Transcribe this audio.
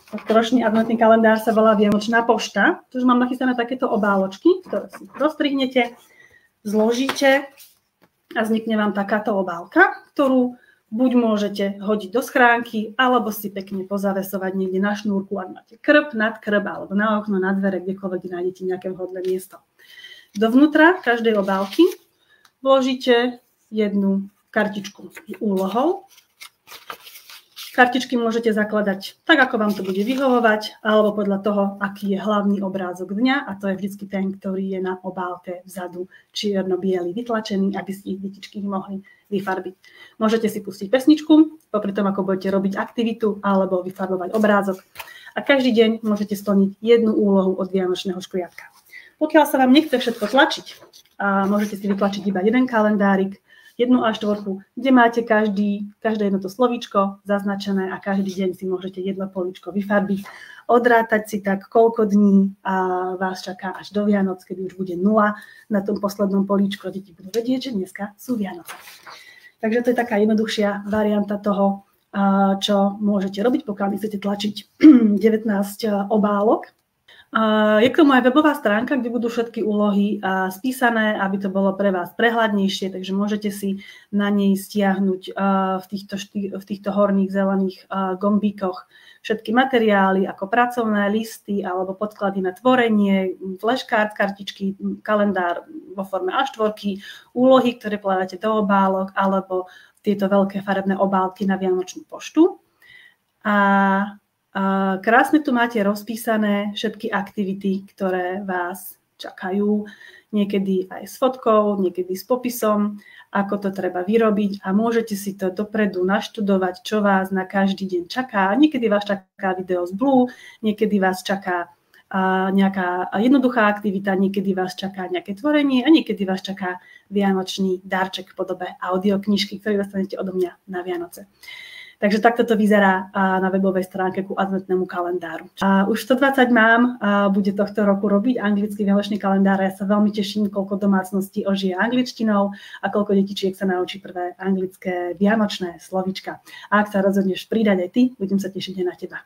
Ročný adventný kalendár sa volá Vianočná pošta. Tu mám nachystané takéto obáločky, ktoré si rozstrihnete, zložíte a vznikne vám takáto obálka, ktorú buď môžete hodiť do schránky, alebo si pekne pozavesovať niekde na šnúrku, ak máte krb, nad krb, alebo na okno, na dvere, kdekoľvek nájdete nejaké vhodné miesto. Dovnútra každej obálky vložíte jednu kartičku s úlohou. Kartičky môžete zakladať tak, ako vám to bude vyhovovať, alebo podľa toho, aký je hlavný obrázok dňa, a to je vždy ten, ktorý je na obálke vzadu čierno-biely vytlačený, aby si ich detičky mohli vyfarbiť. Môžete si pustiť pesničku, popri tom, ako budete robiť aktivitu, alebo vyfarbovať obrázok. A každý deň môžete splniť jednu úlohu od vianočného škriatka. Pokiaľ sa vám nechce všetko tlačiť, môžete si vytlačiť iba jeden kalendárik, 1 až 4, kde máte každé jedno to slovíčko zaznačené a každý deň si môžete jedno políčko vyfarbiť, odrátať si tak, koľko dní vás čaká až do Vianoc, kedy už bude 0 na tom poslednom políčku a deti budú vedieť, že dneska sú Vianoce. Takže to je taká jednoduchšia varianta toho, čo môžete robiť, pokiaľ chcete tlačiť 19 obálok. Je k tomu aj webová stránka, kde budú všetky úlohy spísané, aby to bolo pre vás prehľadnejšie, takže môžete si na nej stiahnuť v týchto horných zelených gombíkoch všetky materiály ako pracovné listy alebo podklady na tvorenie, flashcard, kartičky, kalendár vo forme A4, úlohy, ktoré pokladáte do obálok alebo tieto veľké farebné obálky na vianočnú poštu. Krásne tu máte rozpísané všetky aktivity, ktoré vás čakajú, niekedy aj s fotkou, niekedy s popisom, ako to treba vyrobiť a môžete si to dopredu naštudovať, čo vás na každý deň čaká. Niekedy vás čaká video z Blue, niekedy vás čaká nejaká jednoduchá aktivita, niekedy vás čaká nejaké tvorenie a niekedy vás čaká vianočný darček v podobe audioknižky, ktorý dostanete odo mňa na Vianoce. Takže takto to vyzerá na webovej stránke ku adventnému kalendáru. Už 120 mám, bude tohto roku robiť anglický vianočný kalendár. Ja sa veľmi teším, koľko domácností ožije angličtinou a koľko detičiek sa naučí prvé anglické vianočné slovíčka. A ak sa rozhodneš pridať aj ty, budem sa tešiť aj na teba.